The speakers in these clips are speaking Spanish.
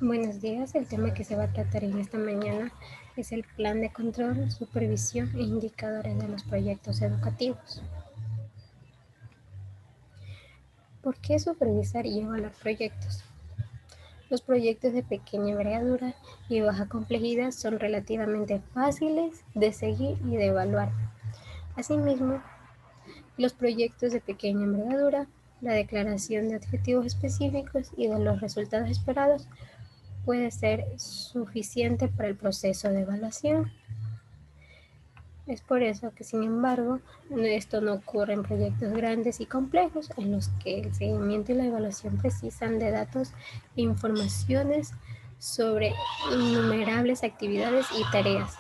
Buenos días, el tema que se va a tratar en esta mañana es el plan de control, supervisión e indicadores de los proyectos educativos. ¿Por qué supervisar y evaluar proyectos? Los proyectos de pequeña envergadura y baja complejidad son relativamente fáciles de seguir y de evaluar. Asimismo, los proyectos de pequeña envergadura, la declaración de objetivos específicos y de los resultados esperados puede ser suficiente para el proceso de evaluación. Es por eso que, sin embargo, esto no ocurre en proyectos grandes y complejos en los que el seguimiento y la evaluación precisan de datos e informaciones sobre innumerables actividades y tareas,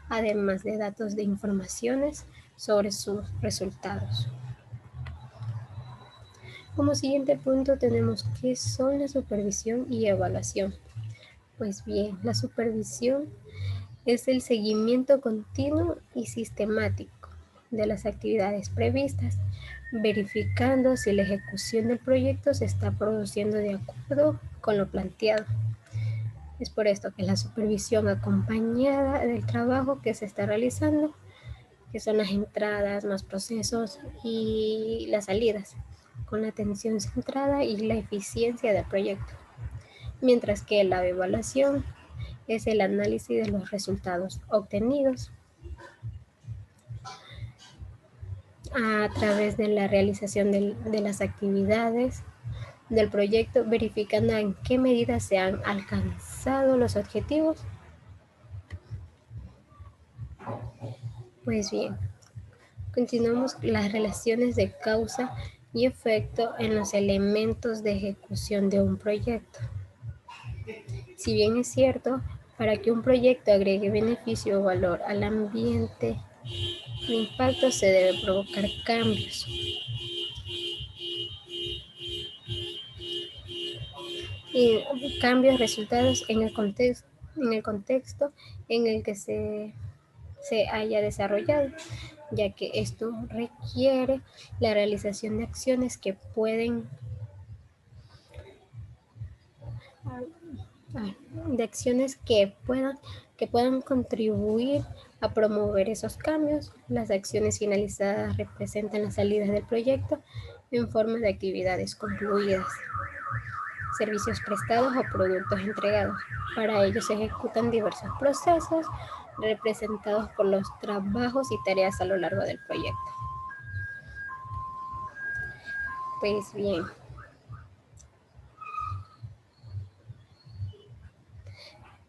además de datos de informaciones sobre sus resultados. Como siguiente punto tenemos qué son la supervisión y evaluación. Pues bien, la supervisión es el seguimiento continuo y sistemático de las actividades previstas, verificando si la ejecución del proyecto se está produciendo de acuerdo con lo planteado. Es por esto que la supervisión acompañada del trabajo que se está realizando, que son las entradas, los procesos y las salidas, con la atención centrada y la eficiencia del proyecto. Mientras que la evaluación es el análisis de los resultados obtenidos a través de la realización de las actividades del proyecto, verificando en qué medida se han alcanzado los objetivos. Pues bien, continuamos las relaciones de causa y efecto en los elementos de ejecución de un proyecto. Si bien es cierto, para que un proyecto agregue beneficio o valor al ambiente, el impacto se debe provocar cambios. Y cambios resultados en el contexto en el que se haya desarrollado, ya que esto requiere la realización de acciones que puedan contribuir a promover esos cambios. Las acciones finalizadas representan las salidas del proyecto en forma de actividades concluidas, servicios prestados o productos entregados. Para ello se ejecutan diversos procesos representados por los trabajos y tareas a lo largo del proyecto. Pues bien,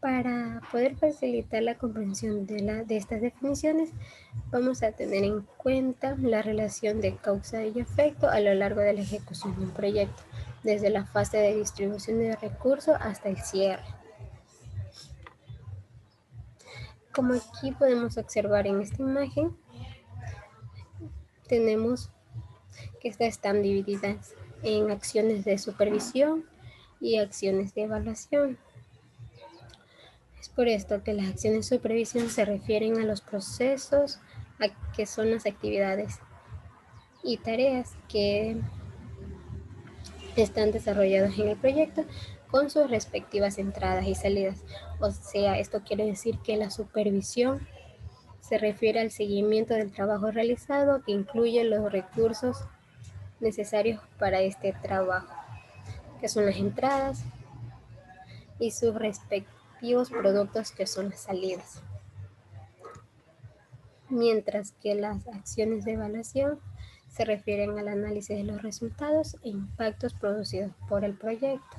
para poder facilitar la comprensión de estas definiciones, vamos a tener en cuenta la relación de causa y efecto a lo largo de la ejecución de un proyecto, desde la fase de distribución de recursos hasta el cierre. Como aquí podemos observar en esta imagen, tenemos que estas están divididas en acciones de supervisión y acciones de evaluación. Es por esto que las acciones de supervisión se refieren a los procesos, a que son las actividades y tareas que están desarrolladas en el proyecto con sus respectivas entradas y salidas. O sea, esto quiere decir que la supervisión se refiere al seguimiento del trabajo realizado que incluye los recursos necesarios para este trabajo, que son las entradas y sus respectivos productos, que son las salidas. Mientras que las acciones de evaluación se refieren al análisis de los resultados e impactos producidos por el proyecto,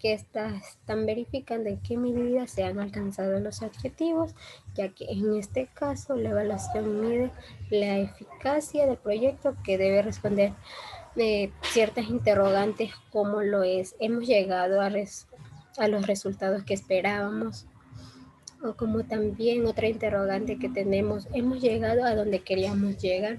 que están verificando en qué medida se han alcanzado los objetivos, ya que en este caso la evaluación mide la eficacia del proyecto, que debe responder ciertas interrogantes como lo es: ¿hemos llegado a los resultados que esperábamos? O como también otra interrogante que tenemos: ¿hemos llegado a donde queríamos llegar?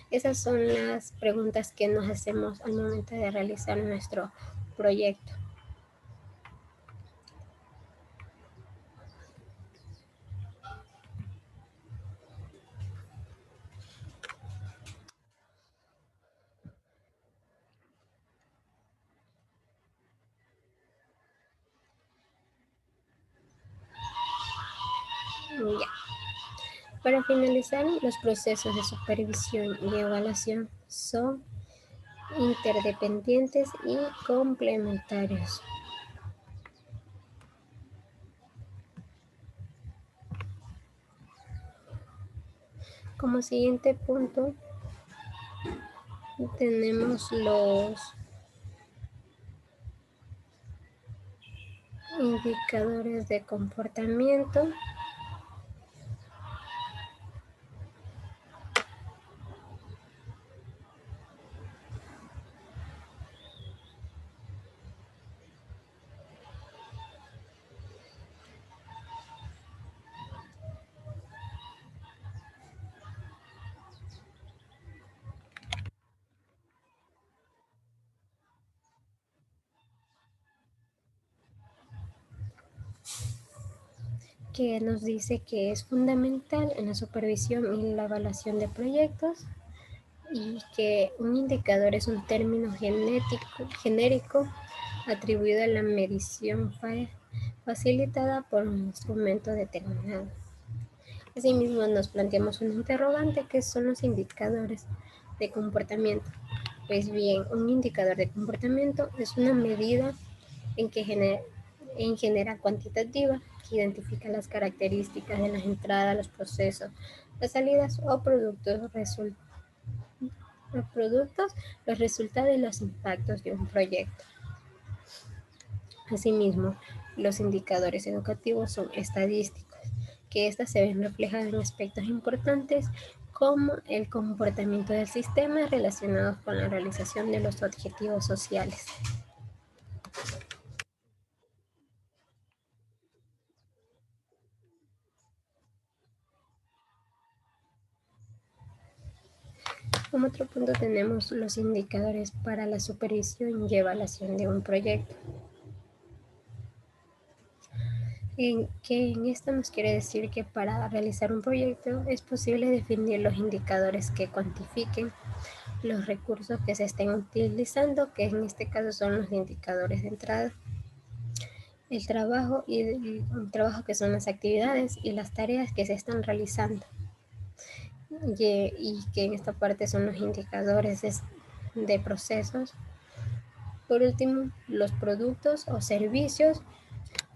Esas son las preguntas que nos hacemos al momento de realizar nuestro proyecto. Para finalizar, los procesos de supervisión y evaluación son interdependientes y complementarios. Como siguiente punto, tenemos los indicadores de comportamiento. Que nos dice que es fundamental en la supervisión y la evaluación de proyectos y que un indicador es un término genérico atribuido a la medición facilitada por un instrumento determinado. Asimismo, nos planteamos un interrogante que son los indicadores de comportamiento. Pues bien, un indicador de comportamiento es una medida en general cuantitativa que identifica las características de las entradas, los procesos, las salidas o los resultados y los impactos de un proyecto. Asimismo, los indicadores educativos son estadísticos, que éstas se ven reflejadas en aspectos importantes como el comportamiento del sistema relacionados con la realización de los objetivos sociales. Como otro punto tenemos los indicadores para la supervisión y evaluación de un proyecto. En esto nos quiere decir que para realizar un proyecto es posible definir los indicadores que cuantifiquen los recursos que se estén utilizando, que en este caso son los indicadores de entrada, el trabajo que son las actividades y las tareas que se están realizando. Y que en esta parte son los indicadores de procesos. Por último, los productos o servicios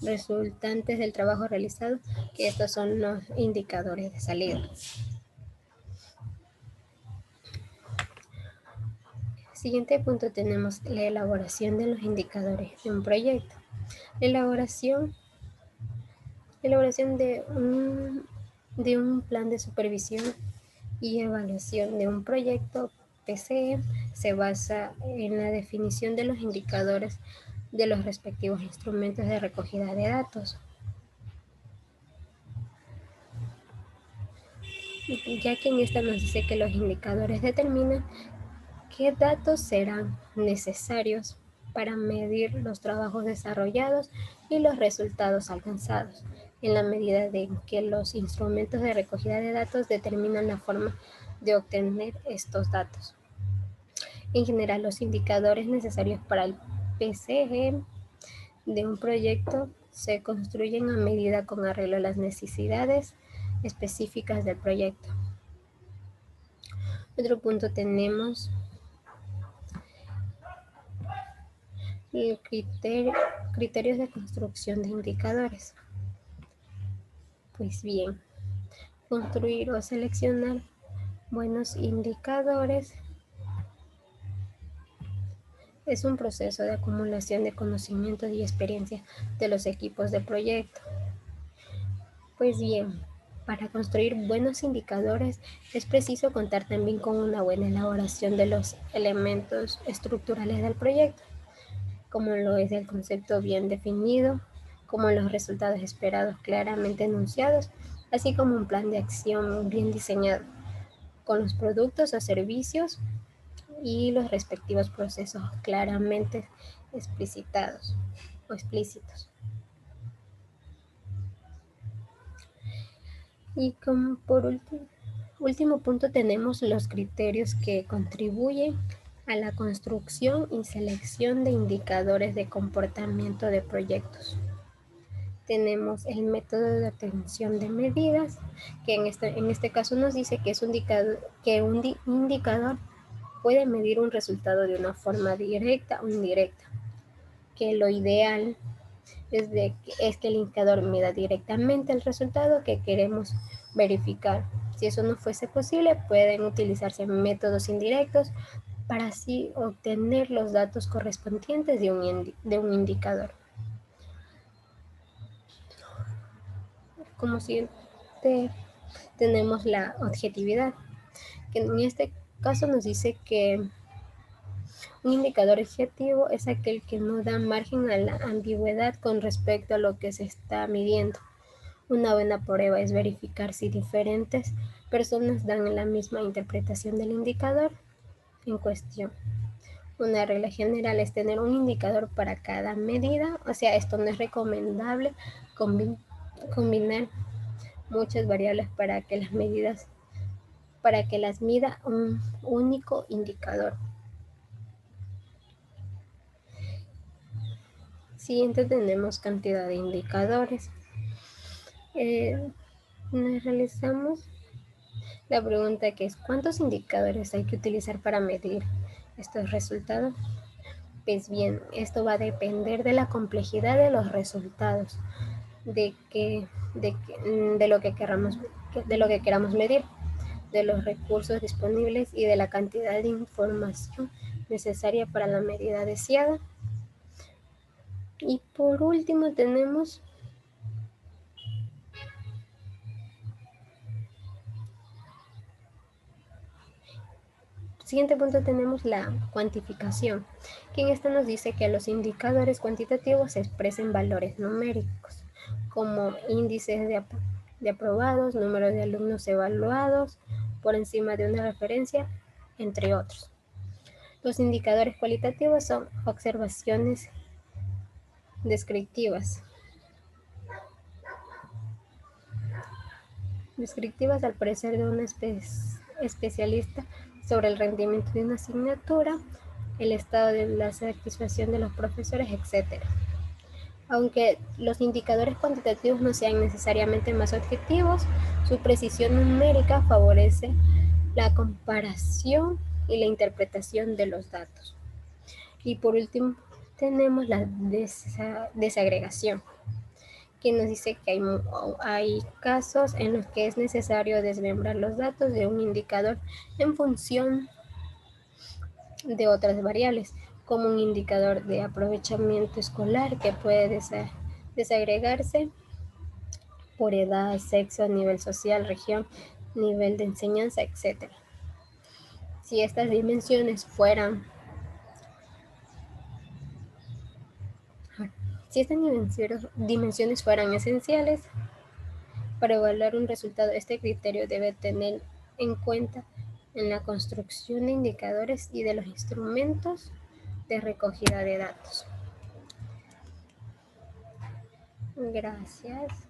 resultantes del trabajo realizado, que estos son los indicadores de salida. Siguiente punto tenemos la elaboración de los indicadores de un proyecto. La elaboración de un plan de supervisión y evaluación de un proyecto PCE se basa en la definición de los indicadores de los respectivos instrumentos de recogida de datos, ya que en esta nos dice que los indicadores determinan qué datos serán necesarios para medir los trabajos desarrollados y los resultados alcanzados, en la medida de que los instrumentos de recogida de datos determinan la forma de obtener estos datos. En general, los indicadores necesarios para el PCG de un proyecto se construyen a medida con arreglo a las necesidades específicas del proyecto. Otro punto tenemos el criterios de construcción de indicadores. Pues bien, construir o seleccionar buenos indicadores es un proceso de acumulación de conocimientos y experiencia de los equipos de proyecto. Pues bien, para construir buenos indicadores es preciso contar también con una buena elaboración de los elementos estructurales del proyecto, como lo es el concepto bien definido, como los resultados esperados claramente enunciados, así como un plan de acción bien diseñado, con los productos o servicios y los respectivos procesos claramente explicitados o explícitos. Y como por último punto tenemos los criterios que contribuyen a la construcción y selección de indicadores de comportamiento de proyectos. tenemos el método de obtención de medidas, que en este caso nos dice que es un indicador puede medir un resultado de una forma directa o indirecta, que lo ideal es que el indicador mida directamente el resultado que queremos verificar. Si eso no fuese posible, pueden utilizarse métodos indirectos para así obtener los datos correspondientes de un indicador. Como siguiente tenemos la objetividad, que en este caso nos dice que un indicador objetivo es aquel que no da margen a la ambigüedad con respecto a lo que se está midiendo. Una buena prueba es verificar si diferentes personas dan la misma interpretación del indicador en cuestión. Una regla general es tener un indicador para cada medida, o sea, esto no es recomendable combinar muchas variables para que las mida un único indicador. Siguiente tenemos cantidad de indicadores. Nos realizamos la pregunta que es ¿cuántos indicadores hay que utilizar para medir estos resultados? Pues bien, esto va a depender de la complejidad de los resultados, de lo que queramos medir, de los recursos disponibles y de la cantidad de información necesaria para la medida deseada. Y por último tenemos siguiente punto tenemos la cuantificación, que en esta nos dice que los indicadores cuantitativos expresen valores numéricos, como índices de aprobados, número de alumnos evaluados por encima de una referencia, entre otros. Los indicadores cualitativos son observaciones descriptivas al parecer de un especialista sobre el rendimiento de una asignatura, el estado de la satisfacción de los profesores, etc. Aunque los indicadores cuantitativos no sean necesariamente más objetivos, su precisión numérica favorece la comparación y la interpretación de los datos. Y por último, tenemos la desagregación, que nos dice que hay casos en los que es necesario desmembrar los datos de un indicador en función de otras variables, como un indicador de aprovechamiento escolar que puede desagregarse por edad, sexo, nivel social, región, nivel de enseñanza, etc. Si estas dimensiones fueran esenciales para evaluar un resultado, este criterio debe tener en cuenta en la construcción de indicadores y de los instrumentos de recogida de datos. Gracias.